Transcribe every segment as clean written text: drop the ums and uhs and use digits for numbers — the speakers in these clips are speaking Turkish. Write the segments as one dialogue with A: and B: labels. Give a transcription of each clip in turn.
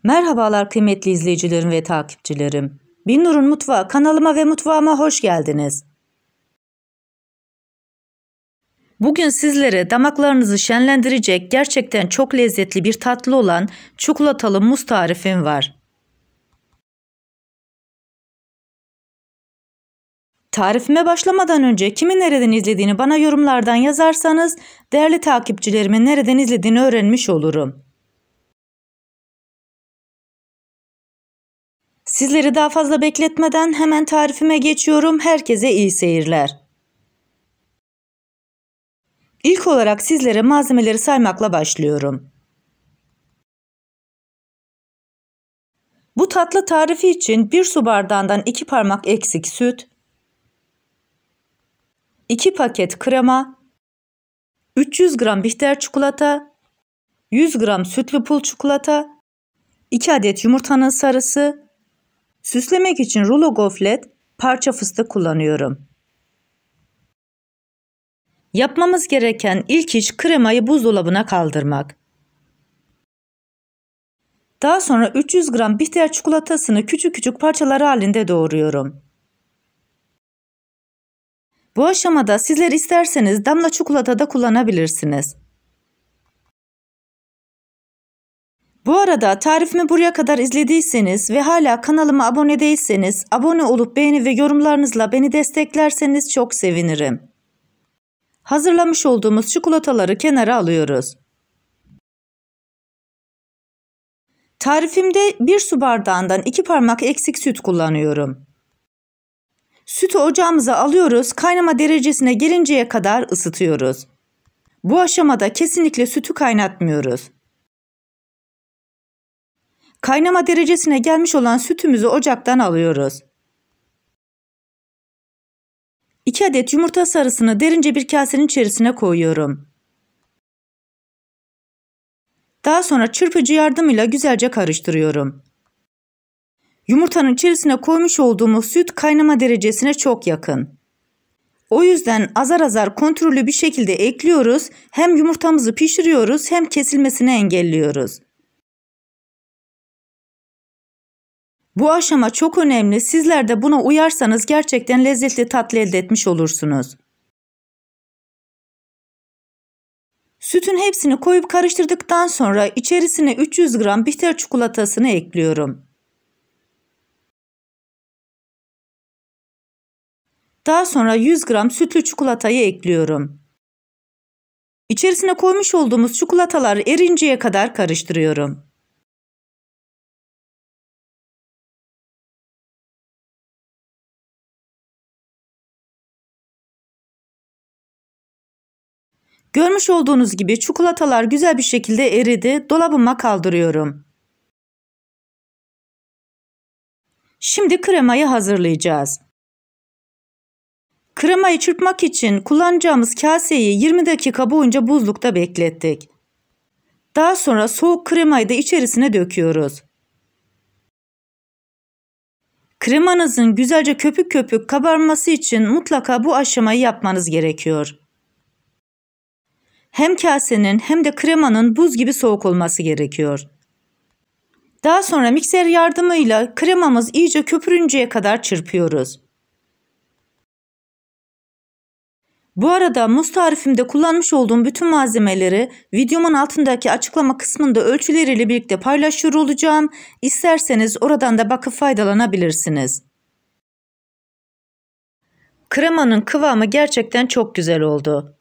A: Merhabalar kıymetli izleyicilerim ve takipçilerim. Binnur'un Mutfağı kanalıma ve mutfağıma hoş geldiniz. Bugün sizlere damaklarınızı şenlendirecek gerçekten çok lezzetli bir tatlı olan çikolatalı muz tarifim var. Tarifime başlamadan önce kimin nereden izlediğini bana yorumlardan yazarsanız değerli takipçilerimin nereden izlediğini öğrenmiş olurum. Sizleri daha fazla bekletmeden hemen tarifime geçiyorum. Herkese iyi seyirler. İlk olarak sizlere malzemeleri saymakla başlıyorum. Bu tatlı tarifi için 1 su bardağından 2 parmak eksik süt, 2 paket krema, 300 gram bitter çikolata, 100 gram sütlü pul çikolata, 2 adet yumurtanın sarısı, süslemek için rulo goflet, parça fıstık kullanıyorum. Yapmamız gereken ilk iş kremayı buzdolabına kaldırmak. Daha sonra 300 gram bitter çikolatasını küçük küçük parçalar halinde doğruyorum. Bu aşamada sizler isterseniz damla çikolata da kullanabilirsiniz. Bu arada tarifimi buraya kadar izlediyseniz ve hala kanalıma abone değilseniz abone olup beğeni ve yorumlarınızla beni desteklerseniz çok sevinirim. Hazırlamış olduğumuz çikolataları kenara alıyoruz. Tarifimde 1 su bardağından 2 parmak eksik süt kullanıyorum. Sütü ocağımıza alıyoruz, kaynama derecesine gelinceye kadar ısıtıyoruz. Bu aşamada kesinlikle sütü kaynatmıyoruz. Kaynama derecesine gelmiş olan sütümüzü ocaktan alıyoruz. 2 adet yumurta sarısını derince bir kasenin içerisine koyuyorum. Daha sonra çırpıcı yardımıyla güzelce karıştırıyorum. Yumurtanın içerisine koymuş olduğumuz süt kaynama derecesine çok yakın. O yüzden azar azar kontrollü bir şekilde ekliyoruz. Hem yumurtamızı pişiriyoruz hem kesilmesini engelliyoruz. Bu aşama çok önemli. Sizler de buna uyarsanız gerçekten lezzetli tatlı elde etmiş olursunuz. Sütün hepsini koyup karıştırdıktan sonra içerisine 300 gram bitter çikolatasını ekliyorum. Daha sonra 100 gram sütlü çikolatayı ekliyorum. İçerisine koymuş olduğumuz çikolataları erinceye kadar karıştırıyorum. Görmüş olduğunuz gibi çikolatalar güzel bir şekilde eridi. Dolabıma kaldırıyorum. Şimdi kremayı hazırlayacağız. Kremayı çırpmak için kullanacağımız kaseyi 20 dakika boyunca buzlukta beklettik. Daha sonra soğuk kremayı da içerisine döküyoruz. Kremanızın güzelce köpük köpük kabarması için mutlaka bu aşamayı yapmanız gerekiyor. Hem kasenin hem de kremanın buz gibi soğuk olması gerekiyor. Daha sonra mikser yardımıyla kremamız iyice köpürünceye kadar çırpıyoruz. Bu arada muz tarifimde kullanmış olduğum bütün malzemeleri videomun altındaki açıklama kısmında ölçüleriyle birlikte paylaşıyor olacağım. İsterseniz oradan da bakıp faydalanabilirsiniz. Kremanın kıvamı gerçekten çok güzel oldu.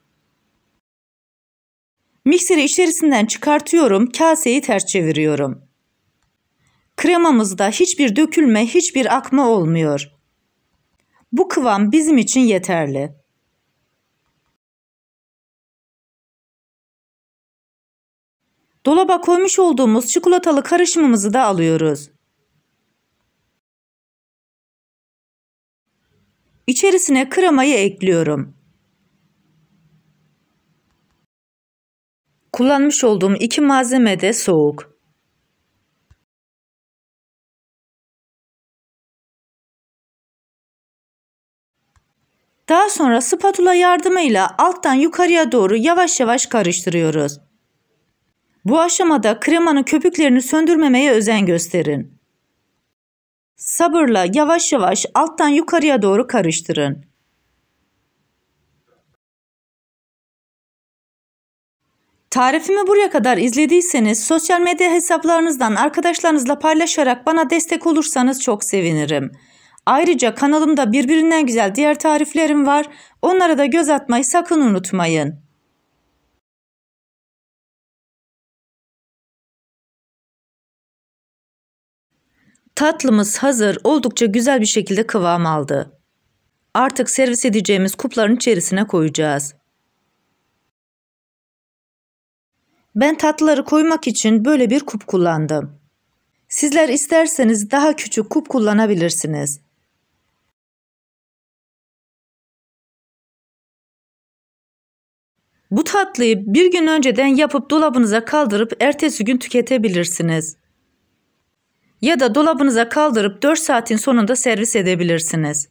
A: Mikseri içerisinden çıkartıyorum, kaseyi ters çeviriyorum. Kremamızda hiçbir dökülme, hiçbir akma olmuyor. Bu kıvam bizim için yeterli. Dolaba koymuş olduğumuz çikolatalı karışımımızı da alıyoruz. İçerisine kremayı ekliyorum. Kullanmış olduğum 2 malzeme de soğuk. Daha sonra spatula yardımıyla alttan yukarıya doğru yavaş yavaş karıştırıyoruz. Bu aşamada kremanın köpüklerini söndürmemeye özen gösterin. Sabırla yavaş yavaş alttan yukarıya doğru karıştırın. Tarifimi buraya kadar izlediyseniz sosyal medya hesaplarınızdan arkadaşlarınızla paylaşarak bana destek olursanız çok sevinirim. Ayrıca kanalımda birbirinden güzel diğer tariflerim var. Onlara da göz atmayı sakın unutmayın. Tatlımız hazır, oldukça güzel bir şekilde kıvam aldı. Artık servis edeceğimiz kupların içerisine koyacağız. Ben tatlıları koymak için böyle bir kup kullandım. Sizler isterseniz daha küçük kup kullanabilirsiniz. Bu tatlıyı bir gün önceden yapıp dolabınıza kaldırıp ertesi gün tüketebilirsiniz. Ya da dolabınıza kaldırıp 4 saatin sonunda servis edebilirsiniz.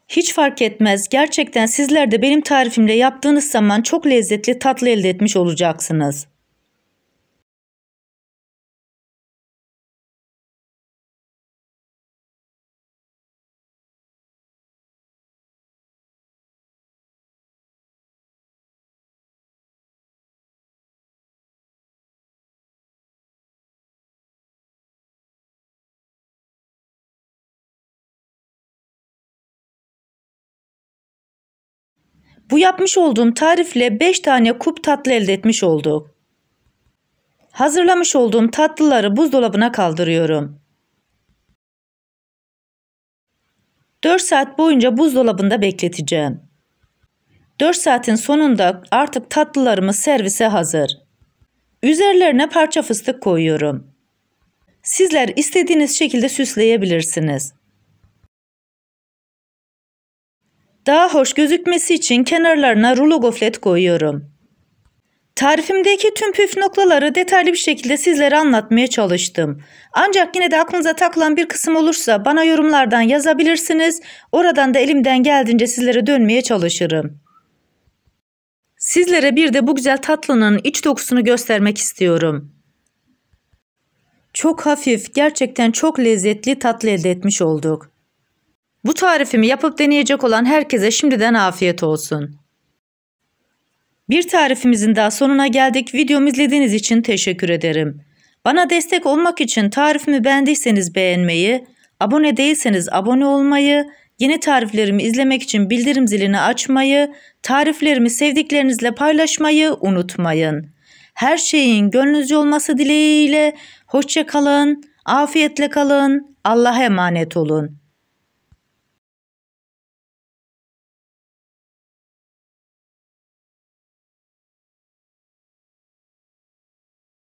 A: Hiç fark etmez. Gerçekten sizler de benim tarifimle yaptığınız zaman çok lezzetli tatlı elde etmiş olacaksınız. Bu yapmış olduğum tarifle 5 tane kup tatlı elde etmiş olduk. Hazırlamış olduğum tatlıları buzdolabına kaldırıyorum. 4 saat boyunca buzdolabında bekleteceğim. 4 saatin sonunda artık tatlılarımız servise hazır. Üzerlerine parça fıstık koyuyorum. Sizler istediğiniz şekilde süsleyebilirsiniz. Daha hoş gözükmesi için kenarlarına rulo gofret koyuyorum. Tarifimdeki tüm püf noktaları detaylı bir şekilde sizlere anlatmaya çalıştım. Ancak yine de aklınıza takılan bir kısım olursa bana yorumlardan yazabilirsiniz. Oradan da elimden geldiğince sizlere dönmeye çalışırım. Sizlere bir de bu güzel tatlının iç dokusunu göstermek istiyorum. Çok hafif, gerçekten çok lezzetli tatlı elde etmiş olduk. Bu tarifimi yapıp deneyecek olan herkese şimdiden afiyet olsun. Bir tarifimizin daha sonuna geldik. Videomu izlediğiniz için teşekkür ederim. Bana destek olmak için tarifimi beğendiyseniz beğenmeyi, abone değilseniz abone olmayı, yeni tariflerimi izlemek için bildirim zilini açmayı, tariflerimi sevdiklerinizle paylaşmayı unutmayın. Her şeyin gönlünüzce olması dileğiyle hoşça kalın, afiyetle kalın, Allah'a emanet olun.